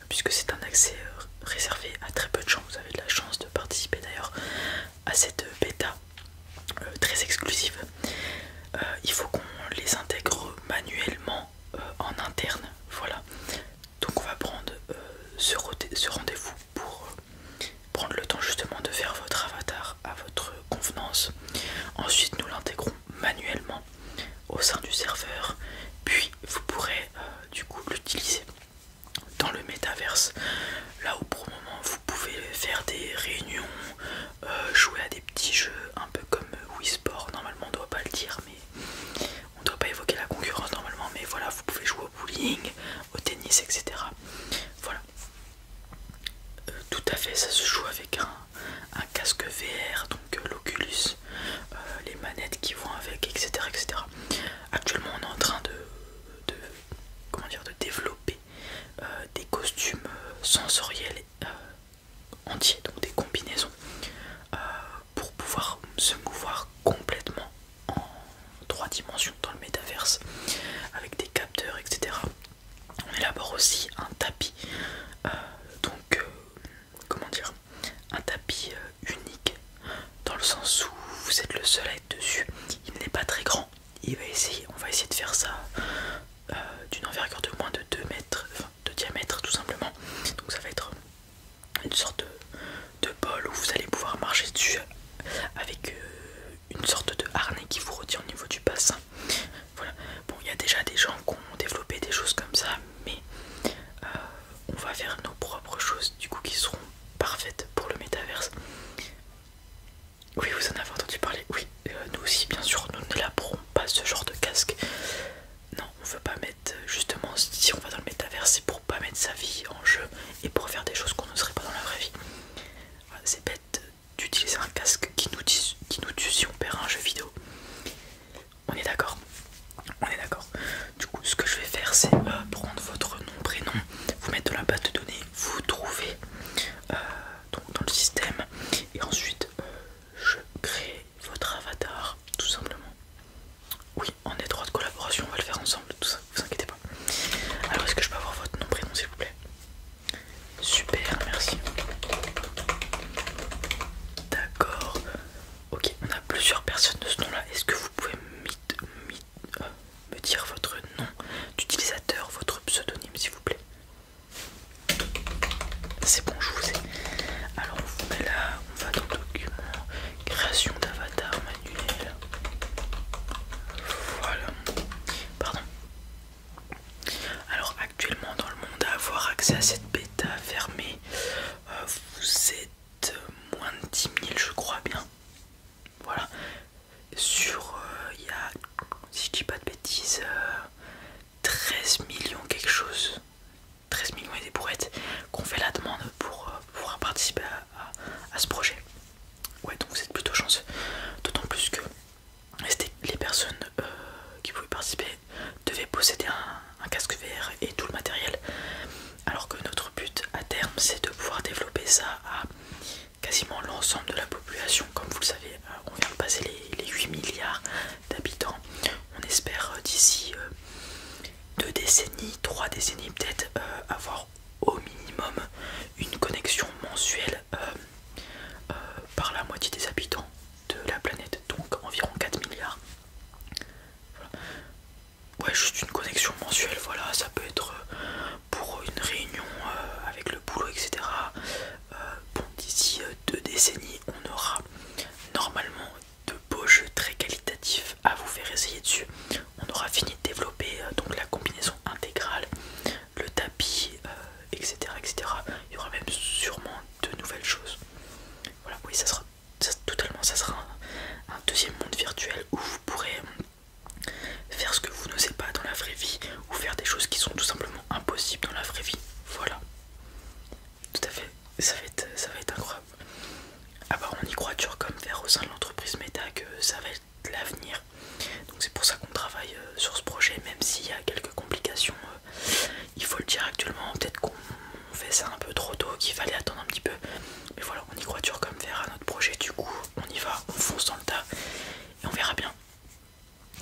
puisque c'est un accès réservé à très peu de gens. Vous avez de la chance de participer d'ailleurs à cette bêta très exclusive. Il faut qu'on les intègre manuellement en interne, voilà. Donc on va prendre ce rendez-vous pour prendre le temps justement de faire votre avatar à votre convenance. Ensuite nous l'intégrons manuellement au sein du serveur, puis vous pourrez du coup l'utiliser dans le métaverse, là où pour le moment vous pouvez faire des réunions, jouer à des petits jeux un peu comme Wii Sport. Normalement on doit pas le dire, mais on doit pas évoquer la concurrence normalement, mais voilà, vous pouvez jouer au bowling, au tennis, etc. Voilà. Tout à fait, ça se joue avec un casque VR, donc l'Oculus, les manettes qui vont avec, etc., etc. Actuellement on est en train comment dire, de développer des costumes sensoriels entiers, donc des combinaisons, pour pouvoir se mouvoir complètement en 3 dimensions dans le métaverse avec des capteurs, etc. On élabore aussi un tapis, donc comment dire, un tapis unique dans le sens où vous êtes le seul à être dessus. Il n'est pas très grand. On va essayer de faire ça d'une envergure de moins de 2 mètres, enfin, de diamètre tout simplement. Donc ça va être une sorte de bol où vous allez pouvoir marcher dessus avec une sorte de harnais qui vous retient au niveau du bassin. Voilà. Bon, il y a déjà des gens qui ont développé des choses comme ça, mais on va faire nos propres choses du coup qui seront parfaites pour le métaverse. Oui, vous en avez entendu parler. Oui, nous aussi bien sûr, nous n'élaborons pas ce genre de casque. Non, on veut pas mettre, justement, si on va dans le métaverse, c'est pour pas mettre sa vie en jeu et pour faire des choses qu'on ne serait pas dans la vraie vie. Voilà, c'est bête d'utiliser un casque qui nous tue si on perd un jeu vidéo. On est d'accord? On est d'accord. Du coup, ce que je vais faire, c'est prendre votre nom, prénom, vous mettre dans la base de données, vous trouvez donc dans le système, et ensuite je crée votre avatar, tout simplement. Oui, en étroite collaboration, on va le faire ensemble, tout ça, vous inquiétez pas. Alors, est-ce que je peux avoir votre nom, prénom, s'il vous plaît? Super, merci. D'accord. Ok, on a plusieurs personnes de ce nom-là. Est-ce que vous pouvez me dire votre nom d'utilisateur, votre pseudonyme, s'il vous plaît? C'est bon, je vous ai. Alors, on vous met là, on va dans document, création d'avatar manuel. Voilà. Pardon. Alors, actuellement, dans le monde, à avoir accès à cette bêta fermée, vous êtes moins de 10 000, je crois bien. Voilà. Sur, il y a, si je dis pas de bêtises, 13 millions quelque chose. 13 millions et des bourrettes qu'on fait la demande pour pouvoir participer à ce projet. Ouais, donc vous êtes plutôt chanceux. D'autant plus que les personnes qui pouvaient participer devaient posséder un casque VR et tout le matériel. Alors que notre but à terme, c'est de pouvoir développer ça à quasiment l'ensemble de la population. Comme vous le savez, on vient de passer les 8 milliards d'habitants. On espère d'ici 2 décennies, 3 décennies peut-être, avoir au minimum une connexion mensuelle par la moitié des habitants de la planète, donc environ 4 milliards. Voilà. Ouais, juste une connexion mensuelle, voilà, ça peut être pour une réunion avec le boulot, etc. Bon, d'ici 2 décennies, on aura normalement de beaux jeux très qualitatifs à vous faire essayer dessus. On aura fini de développer donc la combinaison intégrale, le tapis, etc., etc. Il y aura même sûrement de nouvelles choses. Voilà, oui, ça sera un deuxième monde virtuel où vous pourrez faire ce que vous n'osez pas dans la vraie vie, ou faire des choses qui sont tout simplement impossibles dans la vraie vie. Voilà. Tout à fait, ça va être incroyable. Ah bah, on y croit dur comme fer au sein de l'entreprise Meta que ça va être l'avenir. Donc c'est pour ça qu'on travaille sur ce projet, même s'il y a quelques complications. Il faut le dire actuellement, peut-être qu'on fait ça un peu trop tôt, qu'il fallait attendre un petit peu. Mais voilà, on y croit dur comme fer à notre projet, du coup on y va, on fonce dans le tas et on verra bien.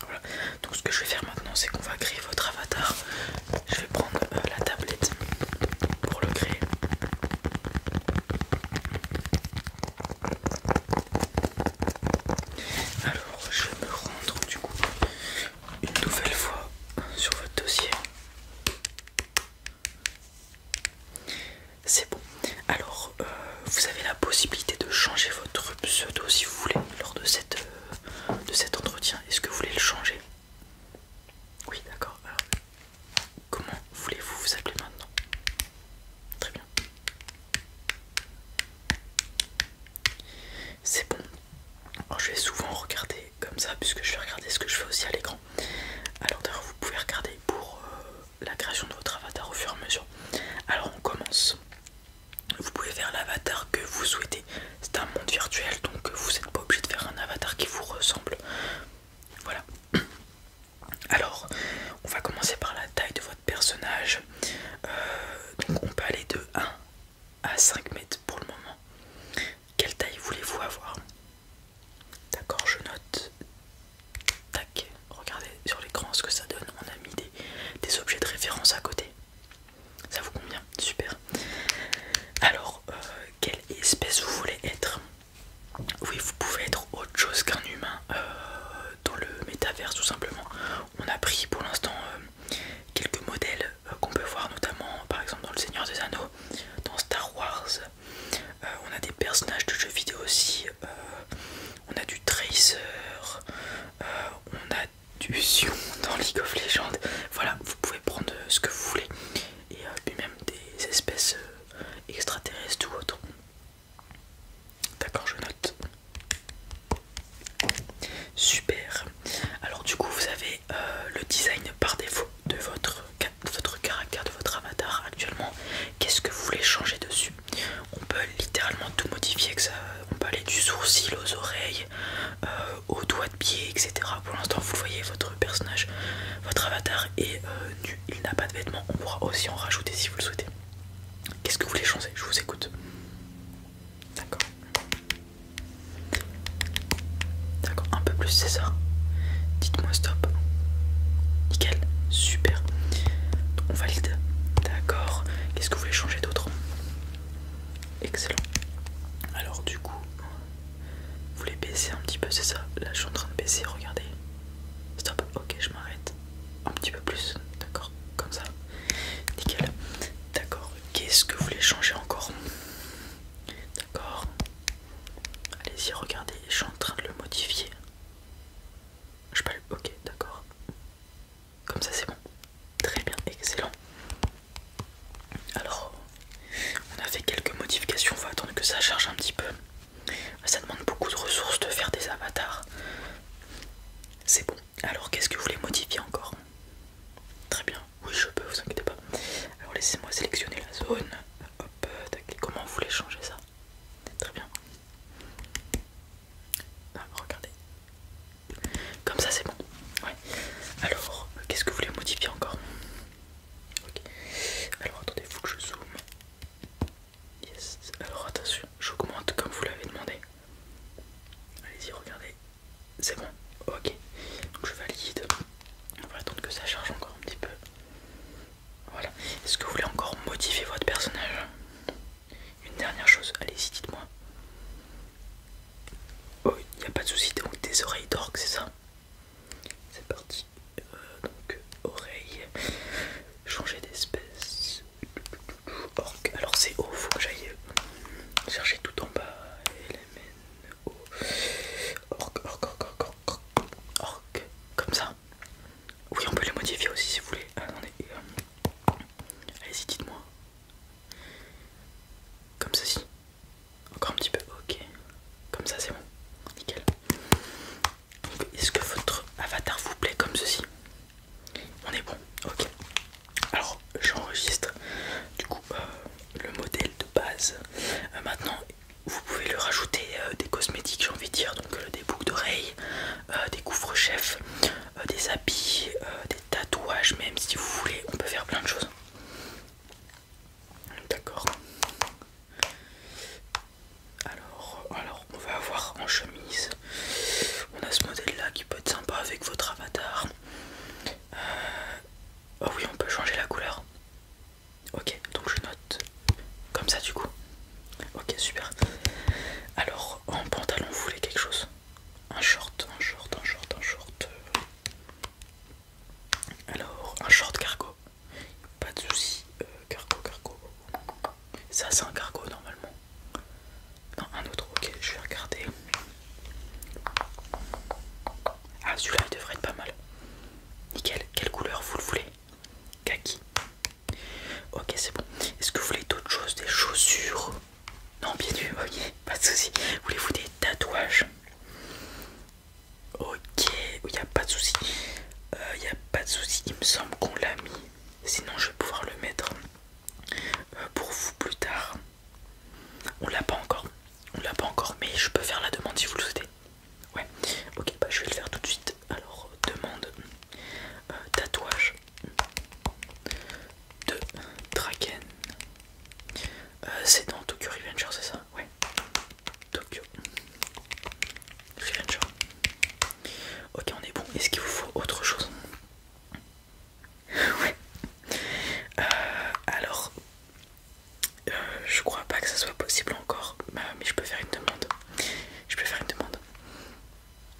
Voilà. Donc ce que je vais faire maintenant, c'est qu'on va créer votre avatar. Je vais prendre la tablette pour le C'est bon. Alors, vous avez la possibilité de changer votre pseudo si vous voulez lors de cet entretien. Est-ce que vous voulez le changer? Oui, d'accord. Alors, comment voulez-vous vous appeler maintenant? Très bien. C'est bon. Alors, je vais souvent regarder comme ça, puisque je vais regarder ce que je fais aussi à l'écran. Alors, d'ailleurs, vous pouvez regarder pour la création de votre avatar au fur et à mesure. Alors, on commence. Vous pouvez faire l'avatar que vous souhaitez. C'est un monde virtuel, donc vous n'êtes pas obligé de faire un avatar qui vous ressemble. Voilà. Alors, on va commencer par la taille de votre personnage. Donc on peut aller de 1 à 5 mètres pour le moment. Quelle taille voulez-vous avoir? D'accord, je note. Tac, regardez sur l'écran ce que ça donne. On a mis des objets de référence à côté. Ça vous convient? Super. Alors, quelle espèce vous voulez être? Oui, vous pouvez être autre chose qu'un humain dans le métavers tout simplement. On a pris pour l'instant quelques modèles qu'on peut voir notamment par exemple dans le Seigneur des Anneaux, dans Star Wars. On a des personnages de jeux vidéo aussi. On a du Tracer, on a du Sion dans League of Legends. Voilà, vous pouvez prendre ce que vous voulez. Et puis même des espèces extraterrestres ou autres. D'accord, je note. Super. Alors du coup vous avez le design par défaut de votre caractère, de votre avatar actuellement. Qu'est-ce que vous voulez changer dessus? On peut littéralement tout modifier, que ça, on peut aller du sourcil aux oreilles, aux doigts de pied, etc. Pour l'instant vous le voyez, votre personnage, votre avatar est nu, il n'a pas de vêtements. On pourra aussi en rajouter si vous le souhaitez. Qu'est-ce que vous voulez changer? Je vous écoute. D'accord. D'accord, un peu plus c'est ça. Dites-moi stop. Nickel, super. Donc on valide. D'accord. Qu'est-ce que vous voulez changer d'autre? Excellent. Alors du coup, vous voulez baisser un petit peu, c'est ça? Là je suis en train de baisser, regardez. Stop, ok, je m'arrête. Un petit peu plus, d'accord, comme ça. Nickel. D'accord, qu'est-ce que vous voulez changer encore? D'accord. Allez-y, regardez, je suis en train de le modifier. Je peux le... Ok, d'accord. Comme ça c'est bon. Très bien, excellent. Alors, on a fait quelques modifications, on va attendre que ça charge un petit peu. Ça demande beaucoup de ressources de faire des avatars. C'est bon. Alors, qu'est-ce que vous voulez modifier encore? Très bien, oui je peux, vous inquiétez pas. Alors laissez-moi sélectionner la zone. Hop, tac. Comment vous voulez changer ça? Très bien. Ah, regardez. Comme ça c'est bon. Ouais. Alors, qu'est-ce que vous voulez modifier encore? Ok. Alors attendez, il faut que je zoome. Yes. Alors attention, j'augmente comme vous l'avez demandé. Allez-y, regardez. C'est bon. Ok. Donc je valide. On va attendre que ça charge encore un petit peu. Voilà. Est-ce que vous voulez encore modifier votre personnage? Une dernière chose, allez-y, dites-moi. Oh, il n'y a pas de souci, donc des oreilles d'orque, c'est ça? C'est parti. Donc, oreilles. Changer d'espèce. Orque. Alors, c'est haut, faut que j'aille chercher tout en bas. LMNO. Orque, orque, orque, orque, orque. Orque. Comme ça. Oui, on peut les modifier aussi si vous voulez. Attendez. Allez-y, dites-moi. Comme ceci. Encore un petit peu. Ok. Comme ça, c'est bon. Nickel. Est-ce que votre avatar vous plaît comme ceci? On est bon. Ok. Alors, j'enregistre du coup le modèle de base. Maintenant, vous pouvez lui rajouter des cosmétiques, j'ai envie de dire. Donc, des boucles d'oreilles, des couvre-chefs, des habits, des tatouages, même si vous voulez. On peut faire plein de choses. D'accord. Alors, on va avoir en chemise. On a ce modèle là qui peut être sympa avec votre avatar. Oh oui, on peut changer la couleur. Ok, donc je note comme ça du coup. Ok, super. Alors, en pantalon, vous voulez quelque chose? Un short, un short, un short, un short. Alors, un short cargo. Pas de soucis. Cargo, cargo. Ça c'est un cargo normalement. Non, un autre, ok, je vais regarder. Ah, celui-là il devrait être pas mal. Nickel, quelle couleur vous le voulez? Kaki. Ok, c'est bon. Est-ce que vous voulez d'autres choses? Des chaussures? Non, bien nu, ok, pas de soucis. Voulez-vous des tatouages? Ok, il n'y a pas de souci. Il n'y a pas de souci, il me semble qu'on l'a mis. Sinon, je vais pouvoir le mettre pour vous plus tard. On l'a pas encore. On l'a pas encore, mais je peux faire la demande si vous le souhaitez. Ouais, ok, bah je vais le faire tout de suite. Alors, demande tatouage de Draken. C'est dans Tokyo Revenger, c'est ça? Ouais. Tokyo Revenger. Ok, on est bon. Est-ce qu'il vous faut autre chose? Ouais. Alors, je crois pas que ça soit possible encore, mais je peux faire une demande. Je peux faire une demande.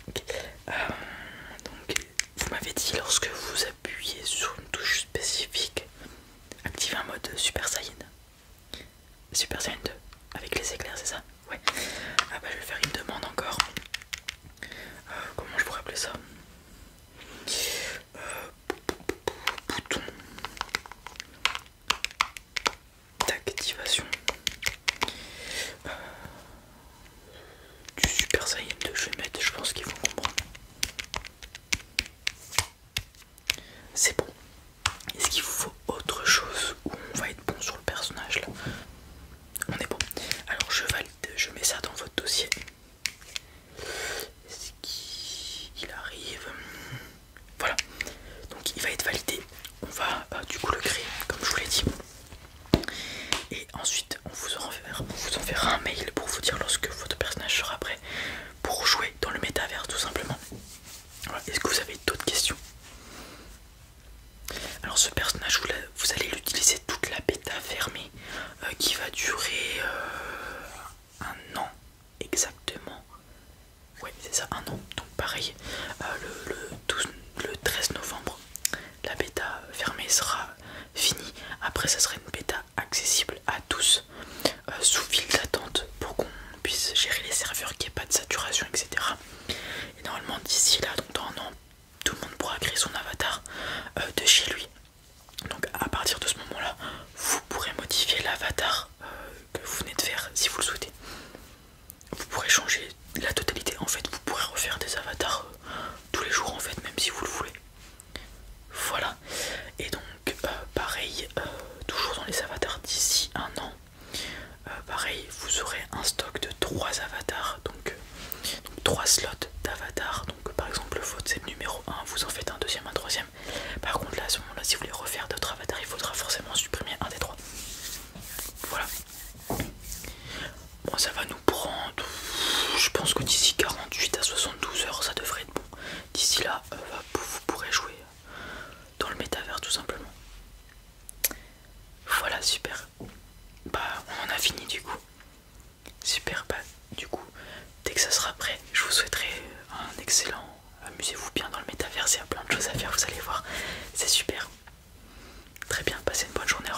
Ok. Donc, vous m'avez dit lorsque vous appuyez sur une touche spécifique, activez un mode Super Saiyan. Super Saiyan 2 avec les éclairs, c'est ça? Ouais. Ah bah je vais faire une demande encore. Comment je pourrais appeler ça? Bouton d'activation du Super Saiyan 2. Je vais mettre, je pense qu'ils vont comprendre. C'est bon. Est-ce qu'il vous faut autre chose ou on va être bon sur le personnage là? On est bon. Alors je valide, je mets ça dans votre dossier. Est-ce qu'il arrive? Voilà. Donc il va être validé. On va du coup le créer comme je vous l'ai dit. Et ensuite on vous enverra un mail pour vous dire lorsque votre personnage sera prêt pour jouer dans le métavers tout simplement. Voilà. Est-ce que vous avez d'autres questions? Alors ce personnage, vous allez l'utiliser toute la bêta fermée qui va durer un an exactement. Ouais, c'est ça, un an. Donc pareil, le 13 novembre, la bêta fermée sera finie. Après, ça sera une bêta accessible à tous sous file d'attente pour qu'on puisse gérer les serveurs, qu'il n'y ait pas de saturation, etc. Et normalement, d'ici là, donc dans un an, tout le monde pourra créer son avatar de chez lui. Donc à partir de ce moment là vous pourrez modifier l'avatar que vous venez de faire si vous le souhaitez. Vous pourrez changer la totalité, en fait vous pourrez refaire des avatars tous les jours en fait, même si vous le voulez. Voilà. Et donc pareil, toujours dans les avatars d'ici un an, pareil vous aurez un stock de 3 avatars, donc 3 slots d'avatar. Donc par exemple le vôtre c'est le numéro 1, vous en faites un deuxième, un troisième. Par contre là à ce moment là, si vous voulez refaire d'autres avatars, il faudra forcément supprimer un des 3. Voilà. Bon, ça va nous prendre, je pense que d'ici 48 à 72 heures ça devrait être bon. D'ici là vous pourrez jouer dans le métavers tout simplement. Voilà, super. Bah on en a fini du coup. Super, bah du coup dès que ça sera prêt, je vous souhaiterai un excellent. Amusez-vous bien dans le métavers, il y a plein de choses à faire, vous allez voir. C'est super. Très bien, passez une bonne journée.